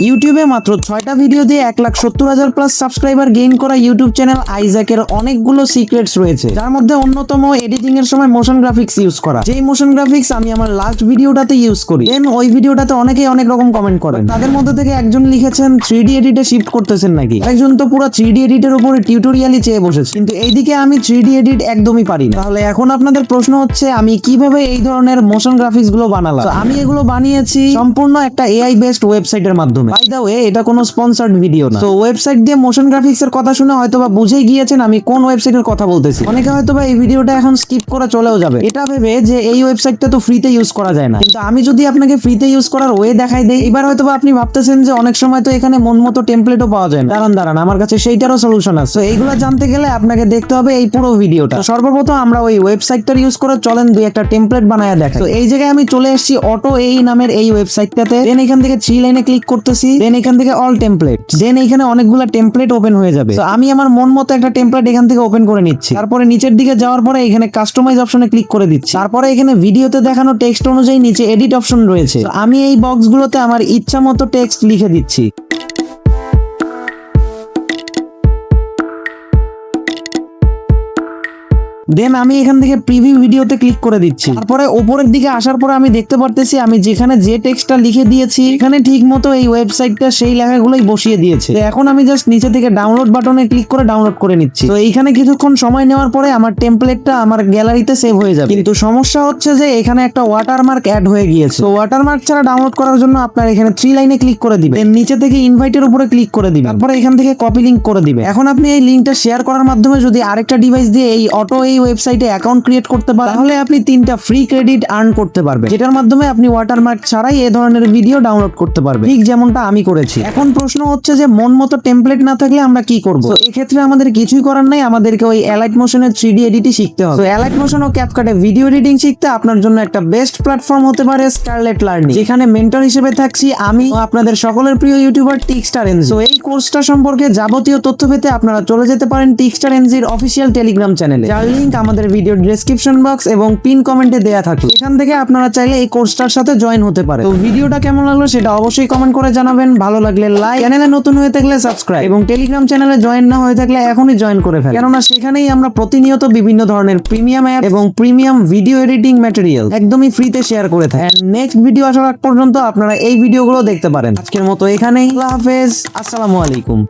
ইউটিউবে মাত্র 6টা ভিডিও দিয়ে 1,70,000 প্লাস সাবস্ক্রাইবার গেইন করা ইউটিউব চ্যানেল আইজ্যাকের অনেকগুলো সিক্রেটস রয়েছে, যার মধ্যে অন্যতম এডিটিং এর সময় মোশন গ্রাফিক্স ইউজ করা। যেই মোশন গ্রাফিক্স আমি আমার লাস্ট ভিডিওটাতে ইউজ করি, দেন ওই ভিডিওটাতে অনেকেই অনেক রকম কমেন্ট করেন। তাদের মধ্যে থেকে একজন লিখেছেন 3D এডিটে শিফট করতেছেন নাকি, একজন তো পুরো 3D এডিটের উপরে টিউটোরিয়ালই চেয়ে বসেছে, কিন্তু এইদিকে আমি 3D এডিট একদমই পারি না। তাহলে এখন আপনাদের প্রশ্ন হচ্ছে আমি কিভাবে এই ধরনের মোশন গ্রাফিক্স গুলো বানালাম। আমি এগুলো বানিয়েছি সম্পূর্ণ একটা এআই বেসড ওয়েবসাইটের মাধ্যমে। বাই দ্য ওয়ে, এটা কোনো স্পন্সর্ড ভিডিও না। তো ওয়েবসাইট দিয়ে মোশন গ্রাফিক্স এর কথা শুনে হয়তোবা বুঝেই গিয়েছেন আমি কোন ওয়েবসাইটের কথা বলতেছি। অনেকে হয়তোবা এই ভিডিওটা এখন স্কিপ করে চলেও যাবে, এটা ভেবে যে এই ওয়েবসাইটটা তো ফ্রিতে ইউজ করা যায় না। কিন্তু আমি যদি আপনাকে ফ্রিতে ইউজ করার ওয়ে দেখাই দেই, এবার হয়তোবা আপনি ভাবতেছেন যে অনেক সময় তো এখানে মন মতো টেমপ্লেটও পাওয়া যায় না। দাঁড়ান আমার কাছে সেইটারও সলিউশন আছে। তো এইগুলো জানতে গেলে আপনাকে দেখতে হবে এই পুরো ভিডিওটা। তো সর্বপ্রথম আমরা ওই ওয়েবসাইটটা ইউজ করে চলেন দুই একটা টেমপ্লেট বানায় দেখাই। তো এই জায়গায় আমি চলে এসেছি অটো এই নামের এই ওয়েবসাইটটাতে। দেন এখান থেকে 3 লাইনে ক্লিক করতেছি, দেন এখান থেকে অল টেমপ্লেট, দেন এখানে অনেকগুলো টেমপ্লেট ওপেন হয়ে যাবে। তো আমি আমার মন মতো একটা টেমপ্লেট এখান থেকে ওপেন করে নিচ্ছি। তারপরে নিচের দিকে যাওয়ার পরে এখানে কাস্টমাইজ অপশনে ক্লিক করে দিচ্ছি। তারপরে এখানে ভিডিওতে দেখানো টেক্সট অনুযায়ী নিচে এডিট অপশন রয়েছে। তো আমি এই বক্সগুলোতে আমার ইচ্ছা মতো টেক্সট লিখে দিচ্ছি। দেন আমি এখান থেকে প্রিভিউ ভিডিওতে ক্লিক করে দিচ্ছি। তারপরে উপরের দিকে আসার পরে আমি দেখতে পারতেছি আমি যেখানে যে টেক্সটটা লিখে দিয়েছি এখানে ঠিক মতো এই ওয়েবসাইটটা সেই লেখাগুলোই বসিয়ে দিয়েছে। তো এখন আমি জাস্ট নিচে থেকে ডাউনলোড বাটনে ক্লিক করে ডাউনলোড করে নিচ্ছি। তো এইখানে কিছুক্ষণ সময় নেওয়ার পরে আমার টেমপ্লেটটা আমার গ্যালারিতে সেভ হয়ে যাবে। কিন্তু সমস্যা হচ্ছে যে এখানে একটা ওয়াটারমার্ক অ্যাড হয়ে গিয়েছে। তো ওয়াটারমার্ক ছাড়া ডাউনলোড করার জন্য আপনার এখানে 3 লাইনে ক্লিক করে দিবেন, দেন নিচে থেকে ইনভাইটের উপরে ক্লিক করে দিবেন, তারপরে এখান থেকে কপি লিংক করে দিবেন। এখন আপনি এই লিংকটা শেয়ার করার মাধ্যমে যদি আরেকটা ডিভাইস দিয়ে এই অটো এই ওয়েবসাইটে অ্যাকাউন্ট ক্রিয়েট করতে পারেন, তাহলে আপনি 3টা ফ্রি ক্রেডিট আর্ন করতে পারবেন, যেটার মাধ্যমে আপনি ওয়াটারমার্ক ছাড়াই এই ধরনের ভিডিও ডাউনলোড করতে পারবেন, ঠিক যেমনটা আমি করেছি। এখন প্রশ্ন হচ্ছে যে মন মতো টেমপ্লেট না থাকলে আমরা কি করব? তো এই ক্ষেত্রে আমাদের কিছুই করার নাই, আমাদেরকে ওই অ্যালাইট মোশনের 3D এডিটই শিখতে হবে। তো অ্যালাইট মোশন ও ক্যাপকাটে ভিডিও এডিটিং শিখতে আপনার জন্য একটা বেস্ট প্ল্যাটফর্ম হতে পারে স্কারলেট লার্নিং, যেখানে মেন্টর হিসেবে থাকছি আমি ও আপনাদের সকলের প্রিয় ইউটিউবার টিকস্টার এনজি। তো এই কোর্সটা সম্পর্কে যাবতীয় তথ্য পেতে আপনারা চলে যেতে পারেন টিকস্টার এনজির অফিসিয়াল টেলিগ্রাম চ্যানেলে, যার লিংক আমাদের ভিডিও ডেসক্রিপশন বক্স এবং পিন কমেন্টে দেয়া থাকে। এখান থেকে আপনারা চাইলে এই কোর্সটার সাথে জয়েন হতে পারে। তো ভিডিওটা কেমন লাগলো সেটা অবশ্যই কমেন্ট করে জানাবেন। ভালো লাগলে লাইক, চ্যানেলে নতুন হয়ে থাকলে সাবস্ক্রাইব এবং টেলিগ্রাম চ্যানেলে জয়েন না হয়ে থাকলে এখনই জয়েন করে ফেলেন, কেননা সেখানেই আমরা প্রতিনিয়ত বিভিন্ন ধরনের প্রিমিয়াম অ্যাপ এবং প্রিমিয়াম ভিডিও এডিটিং ম্যাটেরিয়াল একদমই ফ্রিতে শেয়ার করে থাকি। এন্ড নেক্সট ভিডিও আসার আগ পর্যন্ত আপনারা এই ভিডিওগুলো দেখতে পারেন। আজকের মতো এখানেই, আল্লাহ হাফেজ, আসসালামু আলাইকুম।